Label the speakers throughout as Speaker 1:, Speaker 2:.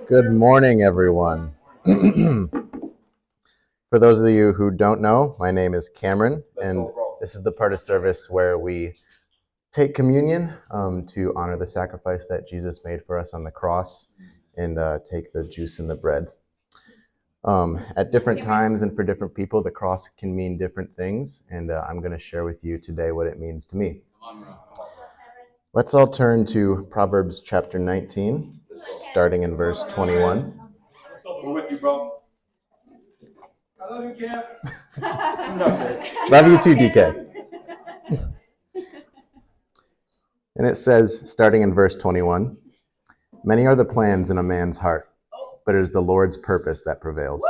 Speaker 1: Good morning, everyone. For those of you who don't know, my name is Cameron, and this is the part of service where we take communion to honor the sacrifice that Jesus made for us on the cross and take the juice and the bread. At different times and for different people, the cross can mean different things, and I'm going to share with you today what it means to me. Let's all turn to Proverbs chapter 19, starting in verse 21.
Speaker 2: We're with you, bro. I love you, Cam.
Speaker 1: Love you too, DK. And it says, starting in verse 21, "Many are the plans in a man's heart, but it is the Lord's purpose that prevails.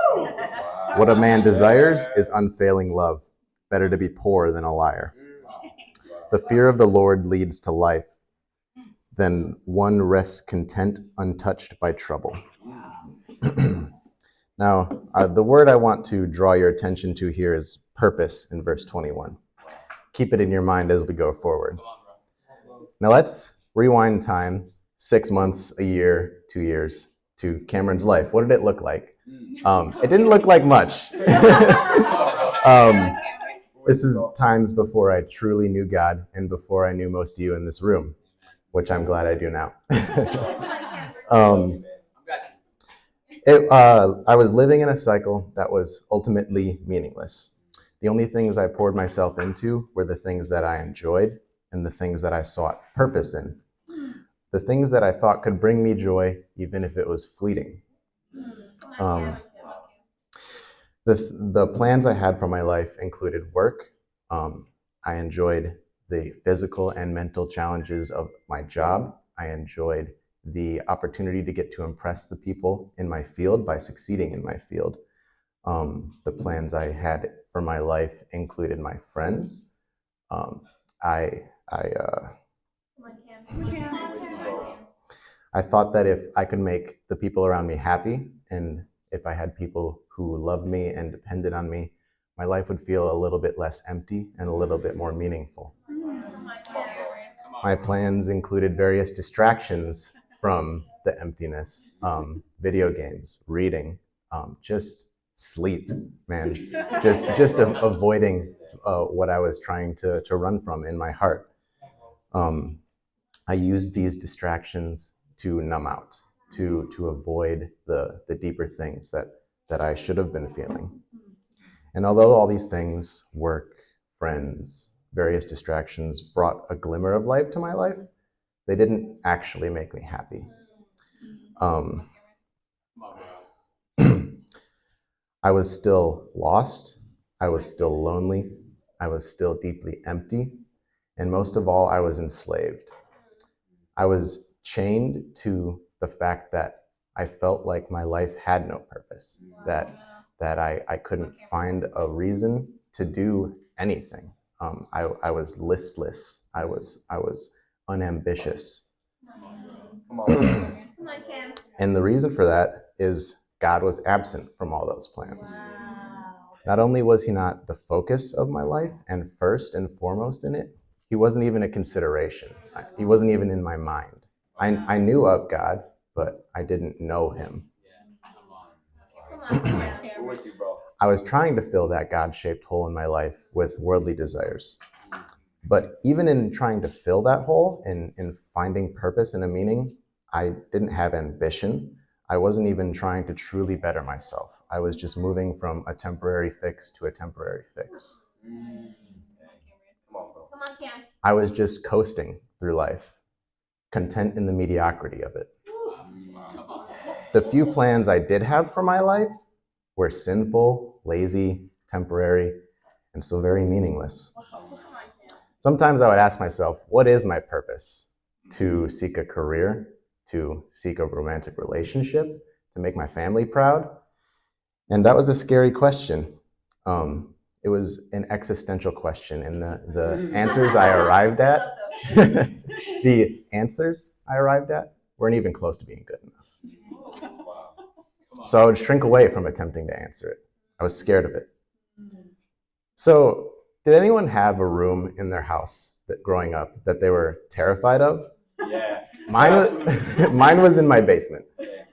Speaker 1: What a man desires is unfailing love. Better to be poor than a liar. The fear of the Lord leads to life. Then one rests content, untouched by trouble." Now, the word I want to draw your attention to here is purpose in verse 21. Keep it in your mind as we go forward. Now let's rewind time 6 months, a year, 2 years to Cameron's life. What did it look like? It didn't look like much. This is times before I truly knew God and before I knew most of you in this room, which I'm glad I do now. I was living in a cycle that was ultimately meaningless. The only things I poured myself into were the things that I enjoyed and the things that I sought purpose in. The things that I thought could bring me joy, even if it was fleeting. The plans I had for my life included work. I enjoyed the physical and mental challenges of my job. I enjoyed the opportunity to get to impress the people in my field by succeeding in my field. The plans I had for my life included my friends. I thought that if I could make the people around me happy, and if I had people who loved me and depended on me, my life would feel a little bit less empty and a little bit more meaningful. My plans included various distractions from the emptiness, video games, reading, just sleep, man, just avoiding what I was trying to run from in my heart. I used these distractions to numb out, to avoid the deeper things that I should have been feeling. And although all these things, work, friends, various distractions, brought a glimmer of life to my life, they didn't actually make me happy. I was still lost, I was still lonely, I was still deeply empty, and most of all, I was enslaved. I was chained to the fact that I felt like my life had no purpose, that I couldn't find a reason to do anything. I was listless. I was unambitious. And the reason for that is God was absent from all those plans. Not only was he not the focus of my life and first and foremost in it, he wasn't even a consideration. He wasn't even in my mind. I knew of God, but I didn't know him. I was trying to fill that God-shaped hole in my life with worldly desires. But even in trying to fill that hole, in finding purpose and a meaning, I didn't have ambition. I wasn't even trying to truly better myself. I was just moving from a temporary fix to a temporary fix. I was just coasting through life, content in the mediocrity of it. The few plans I did have for my life were sinful, lazy, temporary, and so very meaningless. Sometimes I would ask myself, what is my purpose? To seek a career, to seek a romantic relationship, to make my family proud? And that was a scary question. It was an existential question, and the answers I arrived at, weren't even close to being good enough. So I would shrink away from attempting to answer it. I was scared of it. So, did anyone have a room in their house that growing up that they were terrified of?
Speaker 2: Yeah.
Speaker 1: Mine was in my basement.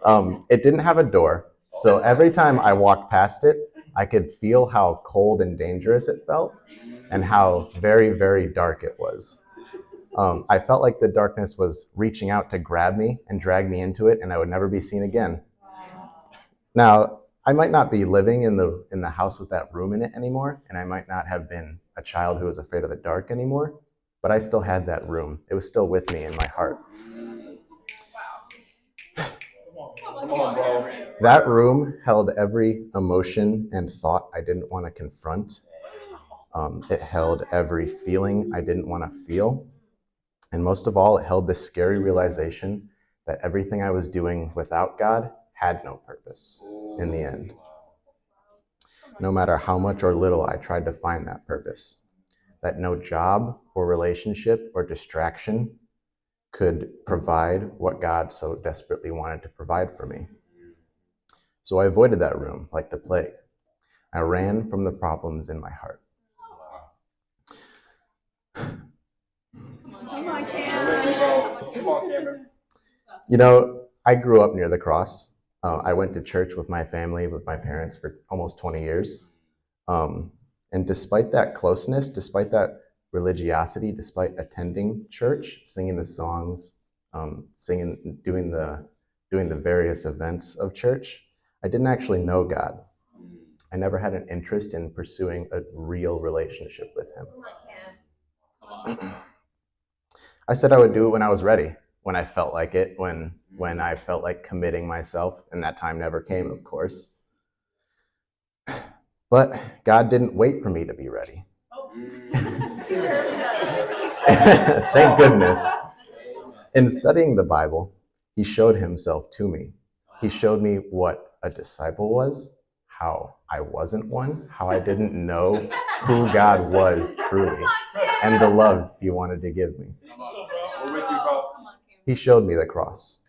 Speaker 1: It didn't have a door, so every time I walked past it, I could feel how cold and dangerous it felt and how very, very dark it was. I felt like the darkness was reaching out to grab me and drag me into it, and I would never be seen again. Now, I might not be living in the house with that room in it anymore, and I might not have been a child who was afraid of the dark anymore, but I still had that room. It was still with me in my heart.
Speaker 2: Come on, bro.
Speaker 1: That room held every emotion and thought I didn't want to confront. It held every feeling I didn't want to feel. And most of all, it held this scary realization that everything I was doing without God had no purpose in the end. No matter how much or little I tried to find that purpose, that no job or relationship or distraction could provide what God so desperately wanted to provide for me. So I avoided that room like the plague. I ran from the problems in my heart.
Speaker 2: Come on, Cameron.
Speaker 1: You know, I grew up near the cross. I went to church with my family, with my parents for almost 20 years. And despite that closeness, despite that religiosity, despite attending church, singing the songs, doing the various events of church, I didn't actually know God. I never had an interest in pursuing a real relationship with him. I said I would do it when I was ready, when I felt like it, when I felt like committing myself, and that time never came, of course. But God didn't wait for me to be ready. Thank goodness. In studying the Bible, he showed himself to me. He showed me what a disciple was, how I wasn't one, how I didn't know who God was truly, and the love he wanted to give me.
Speaker 2: We're with you, bro.
Speaker 1: He showed me the cross.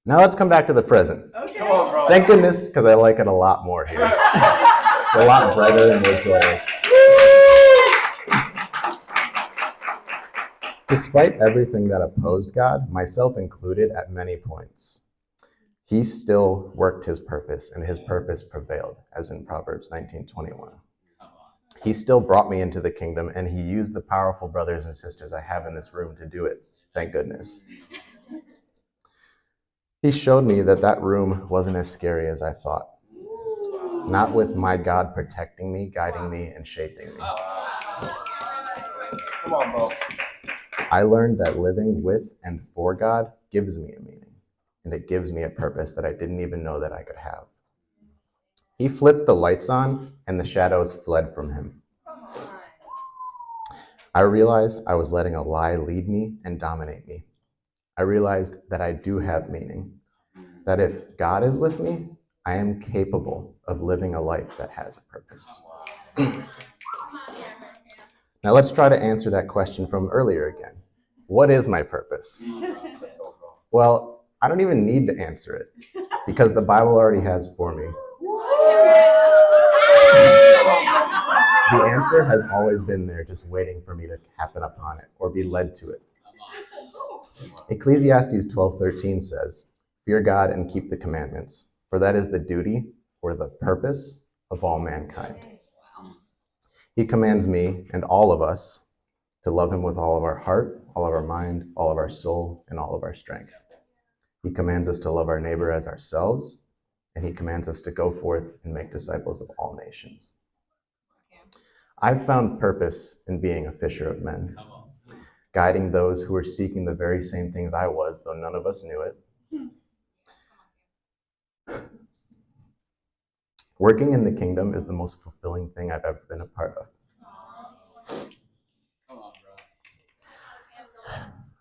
Speaker 1: Now let's come back to the present.
Speaker 2: Come on, bro.
Speaker 1: Thank goodness, because I like it a lot more here. It's a lot brighter and more joyous. Despite everything that opposed God, myself included at many points, he still worked his purpose, and his purpose prevailed, as in Proverbs 19:21. He still brought me into the kingdom, and he used the powerful brothers and sisters I have in this room to do it. Thank goodness. He showed me that that room wasn't as scary as I thought. Not with my God protecting me, guiding me, and shaping me.
Speaker 2: Come on, bro.
Speaker 1: I learned that living with and for God gives me a meaning, and it gives me a purpose that I didn't even know that I could have. He flipped the lights on, and the shadows fled from him. I realized I was letting a lie lead me and dominate me. I realized that I do have meaning, that if God is with me, I am capable of living a life that has a purpose. Now let's try to answer that question from earlier again. What is my purpose? Well, I don't even need to answer it because the Bible already has for me. The answer has always been there, just waiting for me to happen upon it or be led to it. Ecclesiastes 12:13 says, "Fear God and keep the commandments, for that is the duty or the purpose of all mankind." He commands me and all of us to love him with all of our heart, all of our mind, all of our soul, and all of our strength. He commands us to love our neighbor as ourselves, and he commands us to go forth and make disciples of all nations. I've found purpose in being a fisher of men, guiding those who were seeking the very same things I was, though none of us knew it. Working in the kingdom is the most fulfilling thing I've ever been a part of.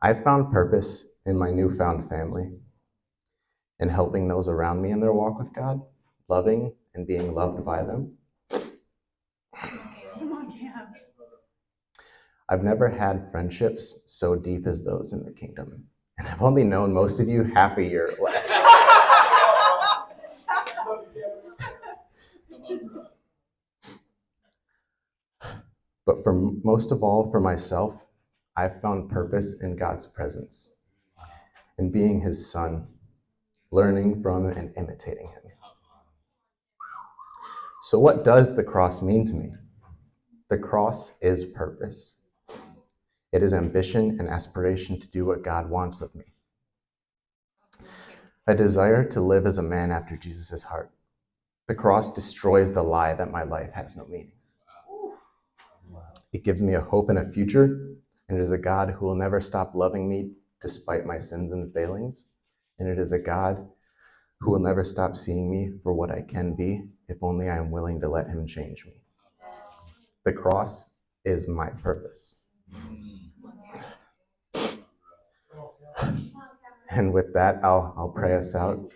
Speaker 1: I've found purpose in my newfound family, in helping those around me in their walk with God, loving and being loved by them. I've never had friendships so deep as those in the kingdom, and I've only known most of you half a year or less. But for most of all, for myself, I've found purpose in God's presence, in being his son, learning from and imitating him. So what does the cross mean to me? The cross is purpose. It is ambition and aspiration to do what God wants of me. I desire to live as a man after Jesus' heart. The cross destroys the lie that my life has no meaning. It gives me a hope and a future, and it is a God who will never stop loving me despite my sins and failings. And it is a God who will never stop seeing me for what I can be if only I am willing to let him change me. The cross is my purpose. And with that, I'll pray us out.